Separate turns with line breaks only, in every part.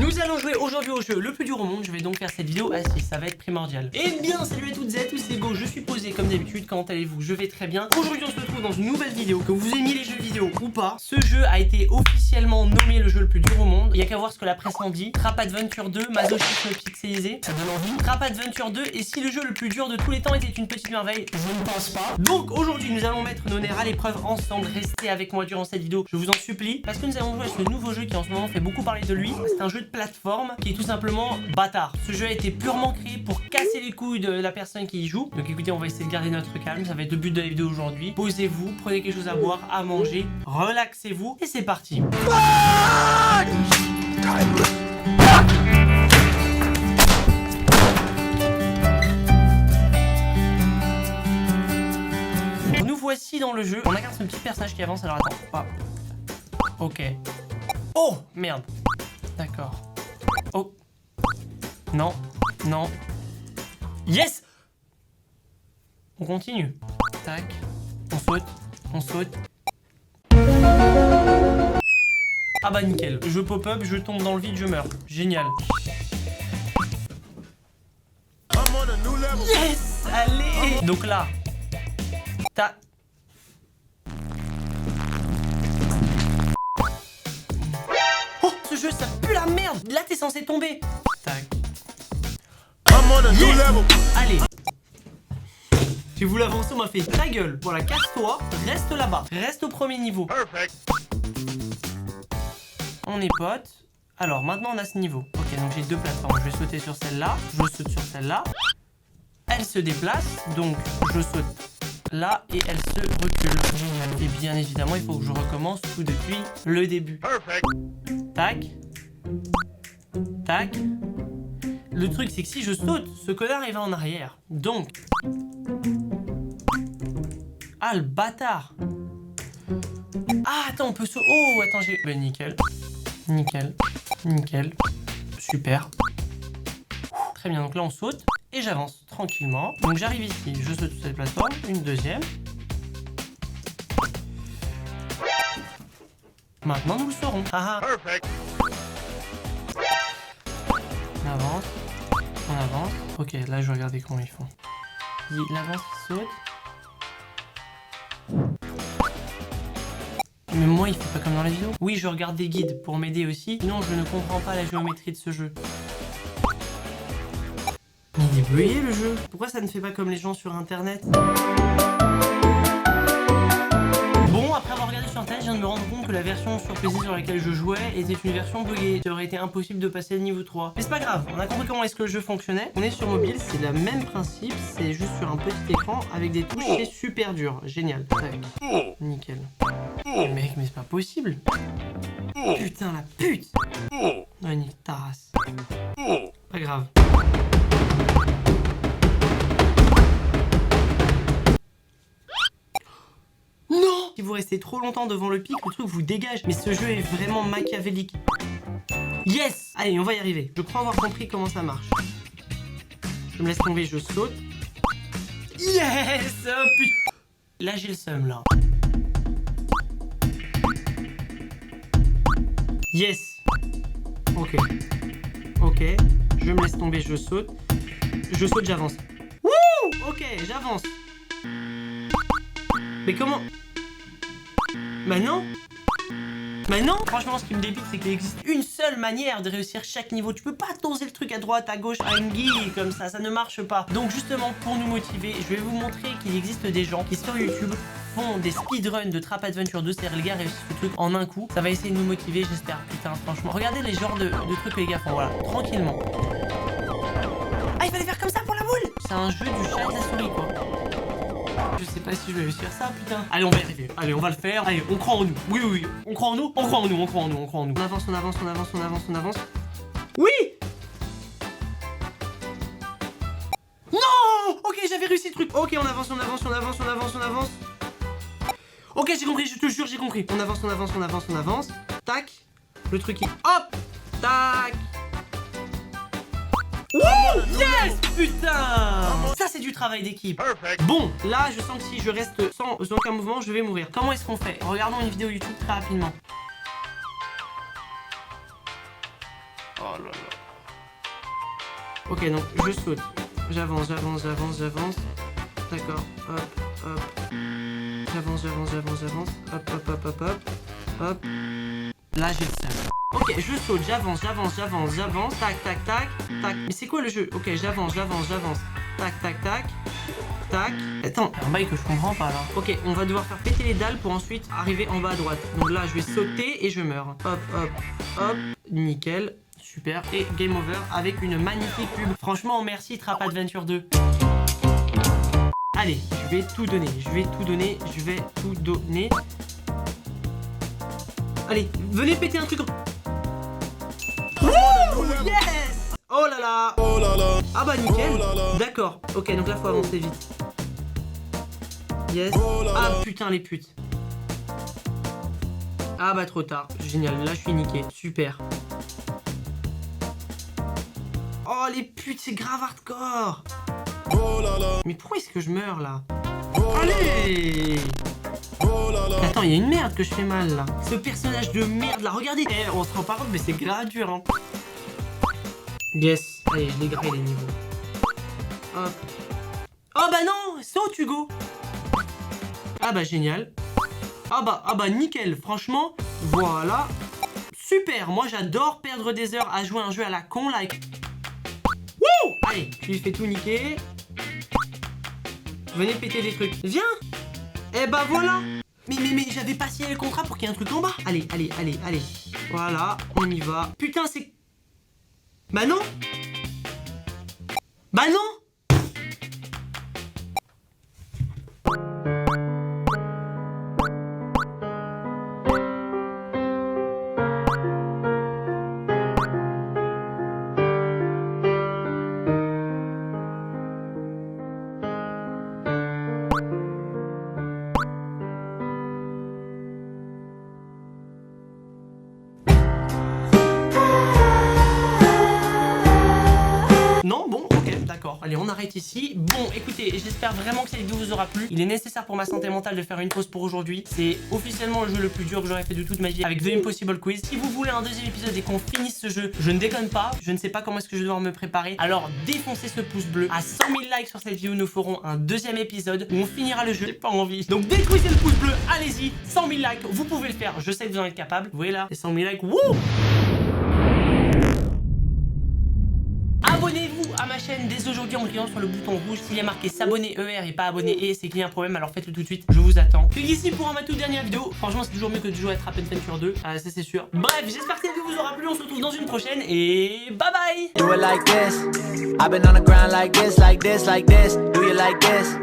Nous allons jouer aujourd'hui au jeu le plus dur au monde. Je vais donc faire cette vidéo assis, ça va être primordial. Et bien, salut à toutes et à tous, c'est Go, je suis posé comme d'habitude. Comment allez-vous? Je vais très bien. Aujourd'hui, on se retrouve dans une nouvelle vidéo. Que vous aimiez les jeux vidéo ou pas, ce jeu a été officiellement nommé le jeu le plus dur au monde. Il y a qu'à voir ce que la presse en dit. Trap Adventure 2, masochisme pixelisé, ça donne envie. Trap Adventure 2, et si le jeu le plus dur de tous les temps était une petite merveille, je ne pense pas. Donc aujourd'hui, nous allons mettre nos nerfs à l'épreuve ensemble. Restez avec moi durant cette vidéo, je vous en supplie, parce que nous allons jouer à ce nouveau jeu qui en ce moment fait beaucoup parler de lui. C'est un jeu de plateforme qui est tout simplement bâtard. Ce jeu a été purement créé pour casser les couilles de la personne qui y joue. Donc écoutez, on va essayer de garder notre calme, ça va être le but de la vidéo aujourd'hui. Posez-vous, prenez quelque chose à boire, à manger, relaxez-vous et c'est parti. Nous voici dans le jeu. On incarne ce petit personnage qui avance, alors attends. Ah. Ok. Oh merde. D'accord. Oh. Non. Non. Yes. On continue. Tac. On saute. On saute. Ah bah nickel. Je pop-up, je tombe dans le vide, je meurs. Génial. Yes. Allez. Donc là. Ta. Oh, ce jeu ça pue la merde. Là t'es censé tomber. Tac. Yes. Allez. J'ai voulu avancer, on m'a fait ta gueule. Voilà, casse-toi, reste là-bas. Reste au premier niveau. Perfect. On est potes. Alors maintenant on a ce niveau. Ok, donc j'ai deux plateformes. Je vais sauter sur celle-là. Je saute sur celle-là. Elle se déplace. Donc je saute là et elle se recule. Et bien évidemment, il faut que je recommence tout depuis le début. Perfect. Tac. Tac. Le truc, c'est que si je saute, ce connard, il va en arrière. Donc... Ah, le bâtard. Ah, attends, on peut sauter... Oh, attends, j'ai... Ben, nickel. Nickel. Nickel. Super. Très bien, donc là, on saute. Et j'avance tranquillement. Donc, j'arrive ici. Je saute sur cette plateforme. Une deuxième. Maintenant, nous le saurons. Ah, ah. Perfect. On avance. On avance. Ok, là je vais regarder comment ils font. Il avance, il saute. Mais moi il fait pas comme dans la vidéo. Oui, je regarde des guides pour m'aider aussi. Sinon je ne comprends pas la géométrie de ce jeu. Il est bugué le jeu. Pourquoi ça ne fait pas comme les gens sur internet? Bon, après avoir regardé sur internet, je viens de me rendre compte que la version sur PC sur laquelle je jouais était une version buggée. Ça aurait été impossible de passer le niveau 3. Mais c'est pas grave, on a compris comment est-ce que le jeu fonctionnait. On est sur mobile, c'est le même principe, c'est juste sur un petit écran avec des touches, c'est super dur. Génial. Tac. Nickel. Mais mec, mais c'est pas possible. Putain la pute. Ouais, nique ta race. Pas grave. Si vous restez trop longtemps devant le pic, le truc vous dégage. Mais ce jeu est vraiment machiavélique. Yes! Allez, on va y arriver. Je crois avoir compris comment ça marche. Je me laisse tomber, je saute. Yes! Oh, putain. Là, j'ai le seum, là. Yes! Ok. Ok. Je me laisse tomber, je saute. Je saute, j'avance. Wouh! Ok, j'avance. Mais comment... Bah non. Bah non. Franchement, ce qui me dépite, c'est qu'il existe une seule manière de réussir chaque niveau. Tu peux pas doser le truc à droite, à gauche, à une guille comme ça ne marche pas. Donc justement, pour nous motiver, je vais vous montrer qu'il existe des gens qui sur YouTube font des speedruns de Trap Adventure 2. C'est-à-dire les gars réussissent ce truc en un coup. Ça va essayer de nous motiver, j'espère. Putain, franchement. Regardez les genres de trucs que les gars font, voilà, tranquillement. Ah, il fallait faire comme ça pour la boule. C'est un jeu du chat et de la souris, quoi. Je sais pas si je vais réussir ça, putain. Allez, on va y arriver. Allez, on va le faire. Allez, on croit en nous. Oui, oui, oui. On croit en nous. On croit en nous. On croit en nous. On croit en nous. On avance, on avance, on avance, on avance, on avance. Oui. Non. Ok, j'avais réussi le truc. Ok, on avance, on avance, on avance, on avance, on avance. Ok, j'ai compris. Je te jure, j'ai compris. On avance, on avance, on avance, on avance. Tac. Le truc qui... Hop. Tac. Wouh! Yes! Putain! Ça c'est du travail d'équipe. Bon, là je sens que si je reste sans aucun mouvement, je vais mourir. Comment est-ce qu'on fait? Regardons une vidéo YouTube très rapidement. Oh là là. Ok, donc je saute. J'avance. D'accord. Hop. J'avance. Hop. Là, j'ai le seum. Ok, je saute, j'avance. Tac. Mais c'est quoi le jeu? Ok, j'avance. Tac. Attends, un bail que je comprends pas là. Ok, on va devoir faire péter les dalles pour ensuite arriver en bas à droite. Donc là, je vais sauter et je meurs. Hop. Nickel. Super. Et game over avec une magnifique pub. Franchement, merci Trap Adventure 2. Allez, je vais tout donner. Allez, venez péter un truc. Wouh, yes. Oh là là. Ah bah nickel. D'accord. Ok, donc là faut avancer vite. Yes. Ah putain les putes. Ah bah trop tard. Génial, là je suis niqué. Super. Oh les putes, c'est grave hardcore. Mais pourquoi est-ce que je meurs là? Allez. Attends, il y a une merde que je fais mal là. Ce personnage de merde là, regardez. On se rend pas compte, mais c'est grave dur hein. Yes. Allez, je dégrade les niveaux. Hop. Oh bah non, saute Hugo. Ah bah génial. Ah bah nickel, franchement, voilà. Super, moi j'adore perdre des heures à jouer un jeu à la con like. Wouh. Allez, je lui fais tout niquer. Venez péter des trucs. Viens. Eh bah voilà. Mais j'avais pas signé le contrat pour qu'il y ait un truc en bas. Allez. Voilà, on y va. Putain, c'est... Bah non. Non, bon, ok, d'accord. Allez, on arrête ici. Bon, écoutez, j'espère vraiment que cette vidéo vous aura plu. Il est nécessaire pour ma santé mentale de faire une pause pour aujourd'hui. C'est officiellement le jeu le plus dur que j'aurais fait de toute ma vie avec The Impossible Quiz. Si vous voulez un deuxième épisode et qu'on finisse ce jeu, je ne déconne pas. Je ne sais pas comment est-ce que je vais devoir me préparer. Alors, défoncez ce pouce bleu. À 100 000 likes sur cette vidéo, nous ferons un deuxième épisode où on finira le jeu. J'ai pas envie. Donc, détruisez le pouce bleu. Allez-y, 100 000 likes. Vous pouvez le faire. Je sais que vous en êtes capable. Vous voyez là, les 100 000 likes. Wouh! Abonnez-vous à ma chaîne dès aujourd'hui en cliquant sur le bouton rouge. S'il y a marqué s'abonner ER et pas abonner et, c'est qu'il y a un problème, alors faites-le tout de suite, je vous attends. Cliquez ici pour ma toute dernière vidéo. Franchement, c'est toujours mieux que de jouer à Trap Adventure 2, ça c'est sûr. Bref, j'espère que cette vidéo vous aura plu. On se retrouve dans une prochaine et bye bye.
Do it like this. I've been on the ground like this. Do you like this?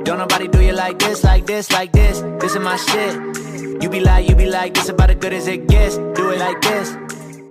Don't nobody do you like this, like this, like this. This is my shit. You be like, this about as good as it gets. Do it like this.